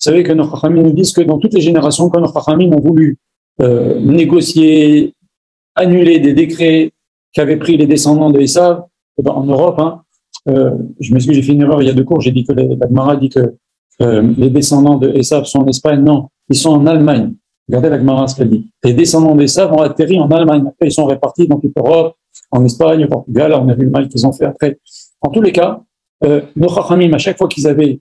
savez que nos Chachamim nous disent que dans toutes les générations, quand nos Chachamim ont voulu négocier, annuler des décrets qu'avaient pris les descendants de Esav, en Europe, je m'excuse, j'ai fait une erreur il y a 2 cours, j'ai dit que la Gemara dit que les descendants de Esav sont en Espagne. Non, ils sont en Allemagne. Regardez la Gemara ce qu'elle dit. Les descendants d'Esav ont atterri en Allemagne. Après, ils sont répartis dans toute l'Europe, en Espagne, au Portugal. On a vu le mal qu'ils ont fait après. En tous les cas, nos Chachamim, à chaque fois qu'ils avaient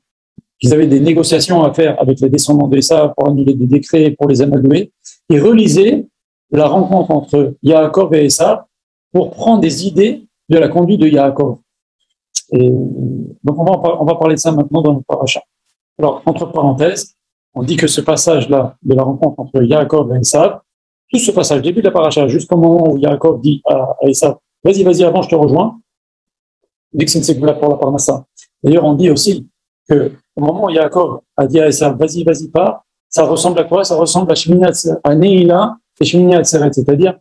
des négociations à faire avec les descendants d'Esav pour annuler des décrets, pour les amalgamer, ils relisaient la rencontre entre Yaakov et Esav pour prendre des idées de la conduite de Yaakov. Et donc on va parler de ça maintenant dans notre paracha. Alors, entre parenthèses, on dit que ce passage-là de la rencontre entre Yaakov et Esav, tout ce passage, début de la paracha, jusqu'au moment où Yaakov dit à Esav, vas-y, avant je te rejoins, il dit que c'est une ségoula pour la parnassa. D'ailleurs, on dit aussi que au moment où Yaakov a dit à Esav, vas-y, pars, ça ressemble à quoi? Ça ressemble à Neila et Shmini Atzeret, c'est-à-dire,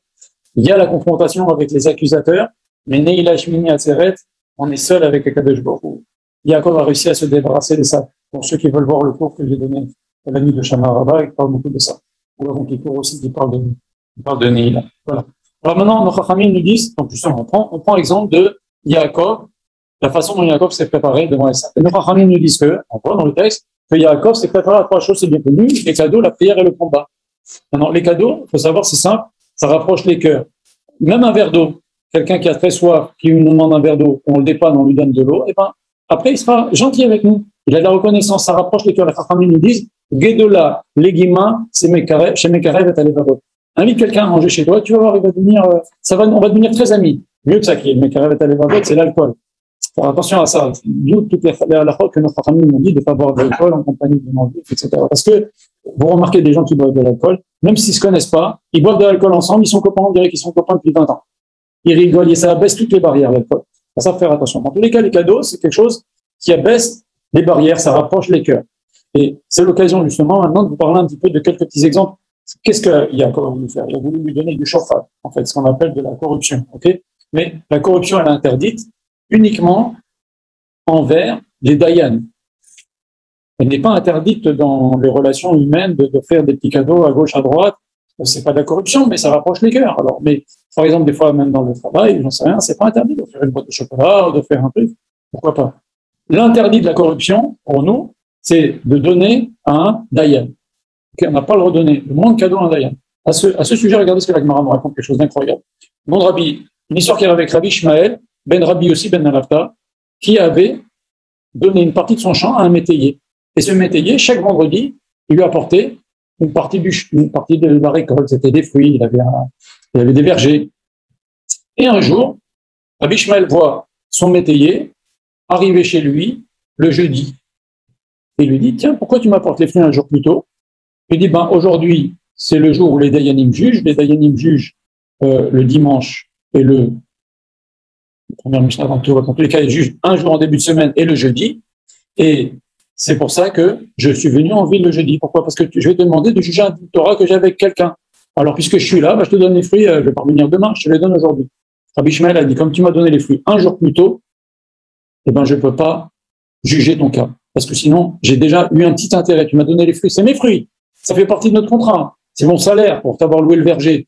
il y a la confrontation avec les accusateurs, mais Neila et Shmini Atzeret, on est seul avec le Kadosh Baruch Hu. Yaakov a réussi à se débarrasser de ça. Pour ceux qui veulent voir le cours que j'ai donné à la nuit de Shana Rabbah, il parle beaucoup de ça. Ou alors il court aussi qui parle de Neila. Voilà. Alors maintenant, nos Chachamim nous disent, donc justement, on prend l'exemple de Yaakov, la façon dont Yaakov s'est préparé devant Esav. Et nos Chachamim nous disent on voit dans le texte, que Yaakov s'est préparé à 3 choses, c'est bien connu, les cadeaux, la prière et le combat. Maintenant, les cadeaux, il faut savoir, c'est simple, ça rapproche les cœurs. Même un verre d'eau, quelqu'un qui a très soif, qui nous demande un verre d'eau, on le dépanne, on lui donne de l'eau, et ben, après, il sera gentil avec nous. Il a de la reconnaissance, ça rapproche les cœurs. Les Chachamim nous disent, Gedola, Legima, chez Mekarev et Alevavot. Invite quelqu'un à manger chez toi, tu vas voir, il va devenir, on va devenir très amis. Mieux que ça, qui est Mekarev et Alevavot, c'est l'alcool. Faire attention à ça. Nous, toutes les halachot que notre Chachamim nous dit de ne pas boire de l'alcool en compagnie de non-juifs, etc. Parce que, vous remarquez des gens qui boivent de l'alcool, même s'ils se connaissent pas, ils boivent de l'alcool ensemble, ils sont copains, on dirait qu'ils sont copains depuis 20 ans. Ils rigolent et ça abaisse toutes les barrières, l'alcool. À ça, faire attention. Dans tous les cas, les cadeaux, c'est quelque chose qui abaisse les barrières, ça rapproche les cœurs. Et c'est l'occasion, justement, maintenant, de vous parler un petit peu de quelques petits exemples. Qu'est-ce qu'il y a encore voulu faire? Il a voulu lui donner du chauffage, en fait, ce qu'on appelle de la corruption, ok? Mais la corruption, elle est interdite uniquement envers les dayan. Elle n'est pas interdite dans les relations humaines de faire des petits cadeaux à gauche, à droite. C'est pas de la corruption, mais ça rapproche les cœurs. Alors, mais, par exemple, des fois, même dans le travail, j'en sais rien, c'est pas interdit de faire une boîte de chocolat, ou de faire un truc. Pourquoi pas? L'interdit de la corruption, pour nous, c'est de donner à un dayan. Okay, on n'a pas le redonner. Le moins de cadeaux à un dayan. À ce sujet, regardez ce que la Gemara nous raconte, quelque chose d'incroyable. Mon Rabbi, une histoire qu'il y avait avec Rabbi Ishmael, ben Rabbi aussi, ben Nalafta, qui avait donné une partie de son champ à un métayer. Et ce métayer, chaque vendredi, il lui apportait une partie de la récolte. C'était des fruits, il avait des vergers. Et un jour, Rabbi Ishmael voit son métayer arriver chez lui le jeudi. Et il lui dit, tiens, pourquoi tu m'apportes les fruits un jour plus tôt? Il dit, aujourd'hui, c'est le jour où les Dayanim jugent. Les Dayanim jugent le dimanche et le premier Mishnah dans tous les cas, ils jugent un jour en début de semaine et le jeudi. Et c'est pour ça que je suis venu en ville le jeudi. Pourquoi? Parce que je vais te demander de juger un Torah que j'ai avec quelqu'un. Alors, puisque je suis là, je te donne les fruits, je ne vais pas revenir demain, je te les donne aujourd'hui. Rabbi Ishmael a dit, comme tu m'as donné les fruits un jour plus tôt, je ne peux pas juger ton cas. Parce que sinon, j'ai déjà eu un petit intérêt. Tu m'as donné les fruits, c'est mes fruits. Ça fait partie de notre contrat. C'est mon salaire pour t'avoir loué le verger.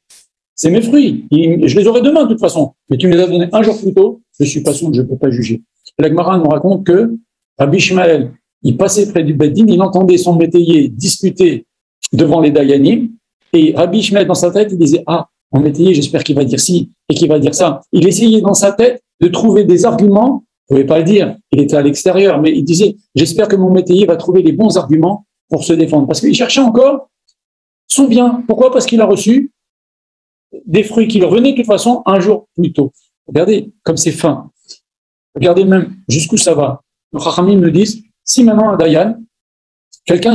C'est mes fruits. Je les aurai demain, de toute façon. Mais tu me les as donnés un jour plus tôt, je suis pas sûr que je ne peux pas juger. La Gemara nous raconte que Rabbi Ishmael, il passait près du Beddin, il entendait son métayer discuter devant les Dayanim, et Rabbi Ishmael, dans sa tête, il disait, mon métayer, j'espère qu'il va dire ci, et qu'il va dire ça. Il essayait dans sa tête de trouver des arguments, il ne pouvait pas le dire, il était à l'extérieur, mais il disait, j'espère que mon métayer va trouver les bons arguments pour se défendre. Parce qu'il cherchait encore son bien. Pourquoi? Parce qu'il a reçu des fruits qui revenaient de toute façon un jour plus tôt. Regardez comme c'est fin. Regardez même jusqu'où ça va. Les Chachamim me disent, si maintenant un Dayan, quelqu'un,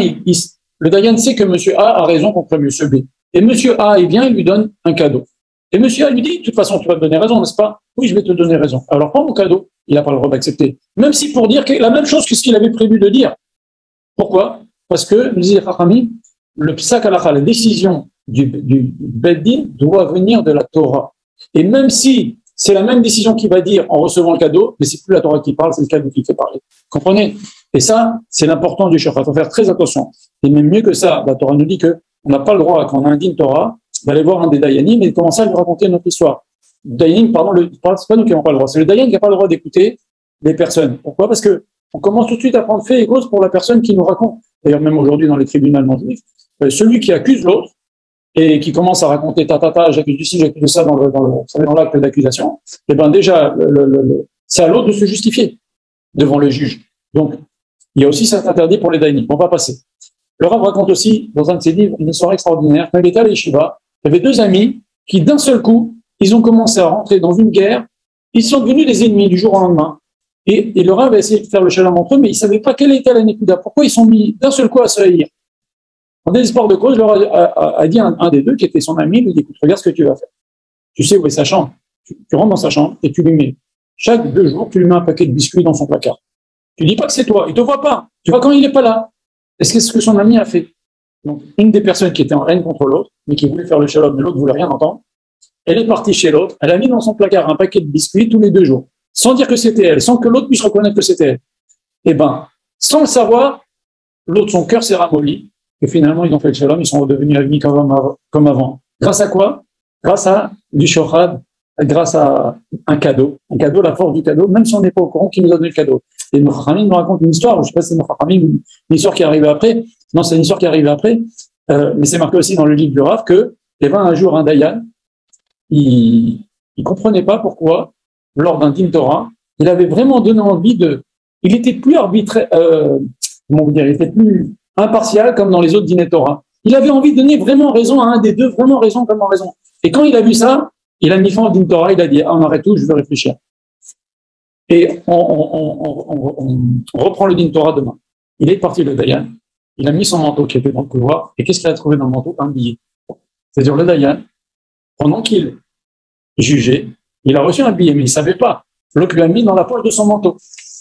le Dayan sait que monsieur A a raison contre monsieur B. Et monsieur A, il vient, il lui donne un cadeau. Et monsieur A lui dit, de toute façon, tu vas te donner raison, n'est-ce pas? Oui, je vais te donner raison. Alors prends mon cadeau. Il n'a pas le droit d'accepter. Même si pour dire la même chose que ce qu'il avait prévu de dire. Pourquoi? Parce que, nous disait Chachamim, le psak halakha, la décision du Beddin doit venir de la Torah. Et même si c'est la même décision qu'il va dire en recevant le cadeau, mais c'est plus la Torah qui parle, c'est le cadeau qui fait parler. Comprenez? Et ça, c'est l'important du shochat. Il faut faire très attention. Et même mieux que ça, la Torah nous dit que on n'a pas le droit, quand on a un din Torah, d'aller voir un des Dayanim et de commencer à lui raconter notre histoire. Dayanim, pardon, c'est pas nous qui n'avons pas le droit. C'est le Dayan qui n'a pas le droit d'écouter les personnes. Pourquoi? Parce que on commence tout de suite à prendre fait et cause pour la personne qui nous raconte. D'ailleurs, même aujourd'hui, dans les tribunaux non juifs, celui qui accuse l'autre et qui commence à raconter j'accuse du ci, j'accuse de ça dans l'acte d'accusation, eh ben déjà, c'est à l'autre de se justifier devant le juge. Donc, il y a aussi cet interdit pour les Dayanim. On va passer. Le Rav raconte aussi, dans un de ses livres, une histoire extraordinaire. Quand il était à l'Yeshiva, il y avait deux amis qui, d'un seul coup, ils ont commencé à rentrer dans une guerre. Ils sont devenus des ennemis du jour au lendemain. Et le Rav a essayé de faire le shalom entre eux, mais ils ne savaient pas quelle était la Nekuda. Pourquoi ils sont mis d'un seul coup à se haïr? En désespoir de cause, il leur a dit un des deux, qui était son ami, il lui dit, écoute, regarde ce que tu vas faire. Tu sais où est sa chambre. Tu rentres dans sa chambre et tu lui mets, chaque 2 jours, tu lui mets un paquet de biscuits dans son placard. Tu dis pas que c'est toi, il te voit pas. Tu vois quand il n'est pas là. Est-ce que c'est ce que son ami a fait? Donc, une des personnes qui était en haine contre l'autre, mais qui voulait faire le shalom, mais l'autre voulait rien entendre, elle est partie chez l'autre, elle a mis dans son placard un paquet de biscuits tous les 2 jours, sans dire que c'était elle, sans que l'autre puisse reconnaître que c'était elle. Eh ben, sans le savoir, l'autre, son cœur s'est ramolli, et finalement, ils ont fait le shalom, ils sont redevenus amis comme avant. Grâce à quoi? Grâce à du shochad, grâce à un cadeau, la force du cadeau, même si on n'est pas au courant qui nous a donné le cadeau. Et nos Chachamim nous raconte une histoire, je ne sais pas si c'est nos Chachamim ou une histoire qui est arrivée après, non, c'est une histoire qui est arrivée après, mais c'est marqué aussi dans le livre du Rav que, il y avait un jour un Dayan, il comprenait pas pourquoi, lors d'un din Torah, il avait vraiment donné envie il était plus arbitraire, comment vous dire, il était plus impartial comme dans les autres dîners Torah. Il avait envie de donner vraiment raison à un des deux, vraiment raison comme raison. Et quand il a vu ça, il a mis fin au din Torah, il a dit, on arrête tout, je veux réfléchir. Et on reprend le din Torah demain. Il est parti le Dayan, il a mis son manteau qui était dans le couloir, et qu'est-ce qu'il a trouvé dans le manteau? Un billet. C'est-à-dire le Dayan, pendant qu'il jugeait, il a reçu un billet, mais il ne savait pas. L'autre lui a mis dans la poche de son manteau.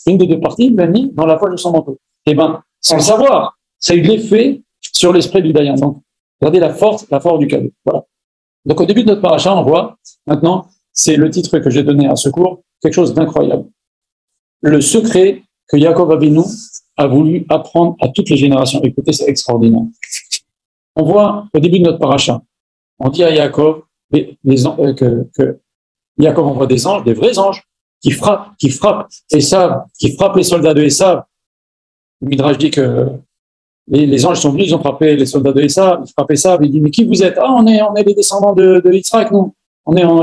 Une des deux parties, il l'a mis dans la poche de son manteau. Eh bien, sans le savoir, ça a eu de l'effet sur l'esprit du Dayan. Donc, regardez la force du cadeau. Voilà. Donc, au début de notre paracha, on voit, maintenant, c'est le titre que j'ai donné à ce cours, quelque chose d'incroyable. Le secret que Yaakov Avinu a voulu apprendre à toutes les générations. Écoutez, c'est extraordinaire. On voit, au début de notre paracha, on dit à Yaakov, que Yaakov envoie des anges, des vrais anges, qui frappent Esav, qui frappent les soldats de Esav. Le Midrash dit que les anges sont venus, ils ont frappé les soldats de Esav, ils frappent Esav, ils disent, mais qui vous êtes? Ah, on est les descendants de Yitzhak, nous.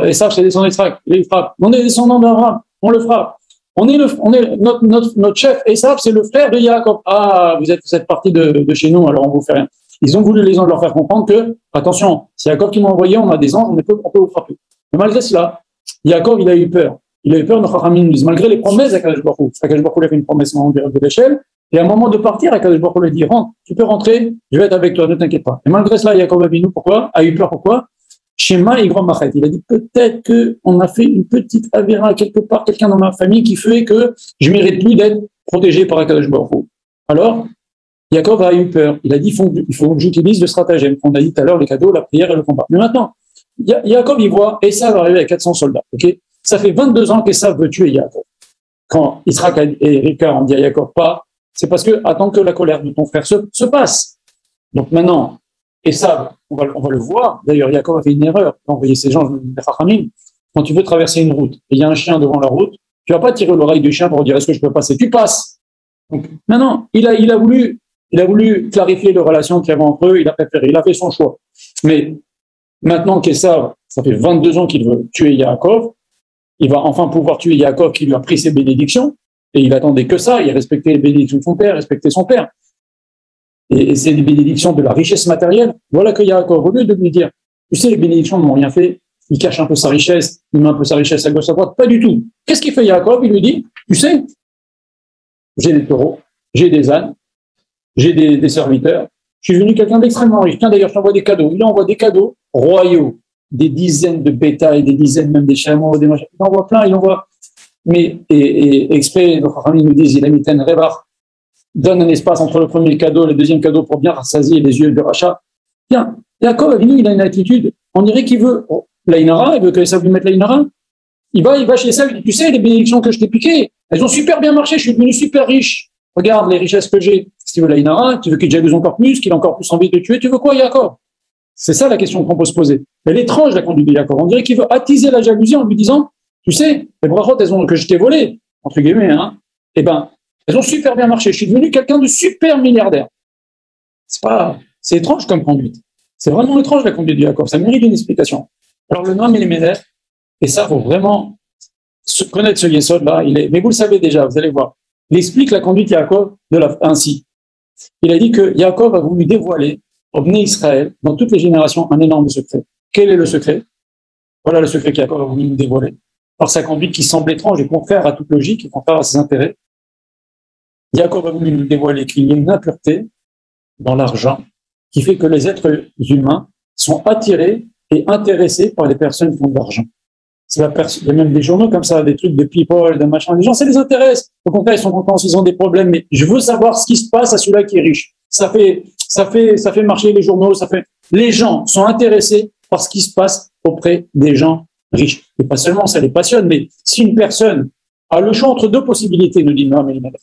Esav, c'est les descendants de Yitzhak, ils frappent. On est les descendants d'Abraham, on le frappe. Notre chef Esav, c'est le frère de Yaakov. Ah, vous êtes partis de chez nous, alors on vous fait rien. Ils ont voulu les anges leur faire comprendre que, attention, c'est Yaakov qui m'a envoyé, on a des anges, on peut vous frapper. Mais malgré cela, Yaakov, il a eu peur. Il a eu peur, nos Chachamim disent, malgré les promesses d'Akadosh Baruch Hu. Akadosh Baruch Hu a fait une promesse de l'échelle, et à un moment de partir, Akadosh Baruch Hu lui dit, rentre, tu peux rentrer, je vais être avec toi, ne t'inquiète pas. Et malgré cela, Yaakov Avinu, a eu peur, pourquoi? Shema Igrom Machet. Il a dit, peut-être qu'on a fait une petite avéra quelque part, quelqu'un dans ma famille qui fait que je mérite plus d'être protégé par Akadosh Baruch Hu. Alors, Yaakov a eu peur. Il a dit, il faut que j'utilise le stratagème. On a dit tout à l'heure, les cadeaux, la prière et le combat. Mais maintenant, Yaakov, il voit, Esav va arriver avec 400 soldats. Ok? Ça fait 22 ans qu'Esav veut tuer Yaakov. Quand Israël et Rivka ont dit à Yaakov pas, c'est parce que attends que la colère de ton frère se passe. Donc maintenant, Esav, on va le voir. D'ailleurs, Yaakov a fait une erreur. Il a envoyé ses gens, les Chachamim. Quand tu veux traverser une route et il y a un chien devant la route, tu vas pas tirer l'oreille du chien pour dire est-ce que je peux passer? Tu passes. Donc maintenant, il a voulu clarifier les relations qu'il y avait entre eux. Il a fait son choix. Mais maintenant qu'Esav, ça fait 22 ans qu'il veut tuer Yaakov, il va enfin pouvoir tuer Yaakov qui lui a pris ses bénédictions, et il attendait que ça, il respectait les bénédictions de son père, respectait son père. Et c'est des bénédictions de la richesse matérielle. Voilà que Yaakov, au lieu de lui dire, tu sais, les bénédictions ne m'ont rien fait, il cache un peu sa richesse, il met un peu sa richesse à gauche, à droite, pas du tout. Qu'est-ce qu'il fait Yaakov? Il lui dit, tu sais, j'ai des taureaux, j'ai des ânes, j'ai des serviteurs, je suis devenu quelqu'un d'extrêmement riche. Tiens, d'ailleurs, je t'envoie des cadeaux. Il envoie des cadeaux royaux, des dizaines de bétail, des dizaines même des chameaux, des machins. Il envoie plein, il envoie. Mais, et exprès, nos familles nous disent, il a mis un revar, donne un espace entre le premier cadeau et le deuxième cadeau pour bien rassasier les yeux du rachat. Tiens, Yaakov, il a une attitude, on dirait qu'il veut l'Aïnara, il veut que Esav lui mette l'Aïnara. Il va chez Esav, il dit, tu sais, les bénédictions que je t'ai piquées, elles ont super bien marché, je suis devenu super riche. Regarde les richesses que j'ai. Si tu veux la Inara, tu veux qu'il jalouse encore plus, qu'il ait encore plus envie de te tuer, tu veux quoi, Yaakov? C'est ça la question qu'on peut se poser. Elle est étrange, la conduite de Yaakov. On dirait qu'il veut attiser la jalousie en lui disant, tu sais, les brachot, que je t'ai volées, entre guillemets, hein, eh ben, elles ont super bien marché. Je suis devenu quelqu'un de super milliardaire. C'est étrange comme conduite. C'est vraiment étrange la conduite de Yaakov. Ça mérite une explication. Alors le nom Elimelech, et ça, faut vraiment connaître ce yesod-là. Mais vous le savez déjà, vous allez voir. Il explique la conduite de Yaakov ainsi. Il a dit que Yaakov a voulu dévoiler au Bnei Israël, dans toutes les générations, un énorme secret. Quel est le secret? Voilà le secret qu'Yaakov a voulu nous dévoiler. Par sa conduite qui semble étrange et contraire à toute logique et contraire à ses intérêts. Yaakov a voulu nous dévoiler qu'il y a une impureté dans l'argent qui fait que les êtres humains sont attirés et intéressés par les personnes qui ont de l'argent. Il y a même des journaux comme ça, des trucs de people, de machin. Les gens, ça les intéresse. Au contraire, ils sont contents s'ils ont des problèmes. Mais je veux savoir ce qui se passe à celui-là qui est riche. Ça fait marcher les journaux. Les gens sont intéressés par ce qui se passe auprès des gens riches. Et pas seulement, ça les passionne. Mais si une personne a le choix entre deux possibilités, nous dit Noam Elimelech,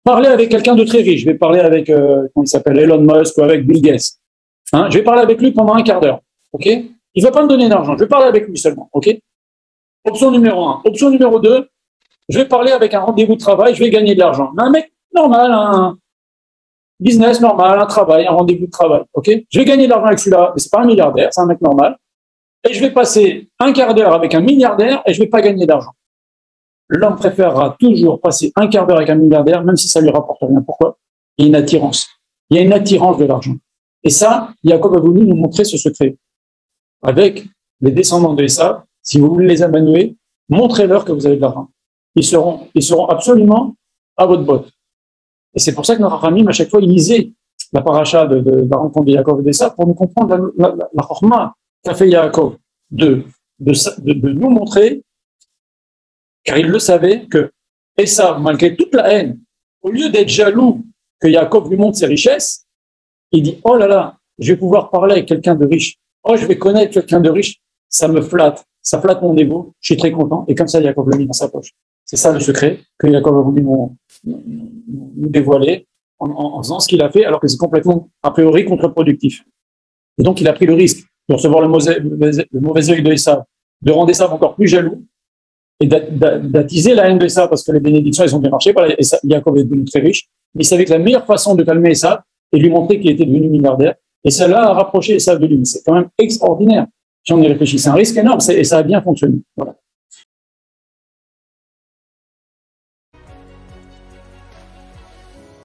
parler avec quelqu'un de très riche. Je vais parler avec, comment il s'appelle, Elon Musk ou avec Bill Gates. Hein, je vais parler avec lui pendant un quart d'heure. OK? Il va pas me donner d'argent. Je vais parler avec lui seulement. OK? Option numéro 1. Option numéro 2, je vais parler avec un rendez-vous de travail, je vais gagner de l'argent. Mais un mec normal, un business normal, un travail, un rendez-vous de travail. OK? Je vais gagner de l'argent avec celui-là, mais c'est pas un milliardaire, c'est un mec normal. Et je vais passer un quart d'heure avec un milliardaire et je vais pas gagner d'argent. L'homme préférera toujours passer un quart d'heure avec un milliardaire, même si ça lui rapporte rien. Pourquoi? Il y a une attirance. Il y a une attirance de l'argent. Et ça, Yaakov a voulu nous montrer ce secret. Avec les descendants de Esav, si vous voulez les amanouer, montrez-leur que vous avez de l'argent. Ils seront absolument à votre botte. Et c'est pour ça que notre Ramim, à chaque fois, il lisait la paracha de la rencontre de Yaakov et d'Esav pour nous comprendre la chorma qu'a fait Yaakov de nous montrer, car il le savait, que Esav, malgré toute la haine, au lieu d'être jaloux que Yaakov lui montre ses richesses, il dit, oh là là, je vais pouvoir parler avec quelqu'un de riche. Oh, je vais connaître quelqu'un de riche. Ça me flatte. Ça flatte mon ego. Je suis très content. Et comme ça, Yaakov l'a mis dans sa poche. C'est ça le secret que Yaakov a voulu nous dévoiler en faisant ce qu'il a fait, alors que c'est complètement, a priori, contre-productif. Et donc, il a pris le risque de recevoir le mauvais œil de Esav, de rendre Esav encore plus jaloux et d'attiser la haine de Esav, parce que les bénédictions, elles ont bien marché. Yaakov est devenu très riche. Mais il savait que la meilleure façon de calmer Esav et lui montrer qu'il était devenu milliardaire, et cela a rapproché Esav de lui. C'est quand même extraordinaire. Si on y réfléchit, c'est un risque énorme et ça a bien fonctionné. Voilà.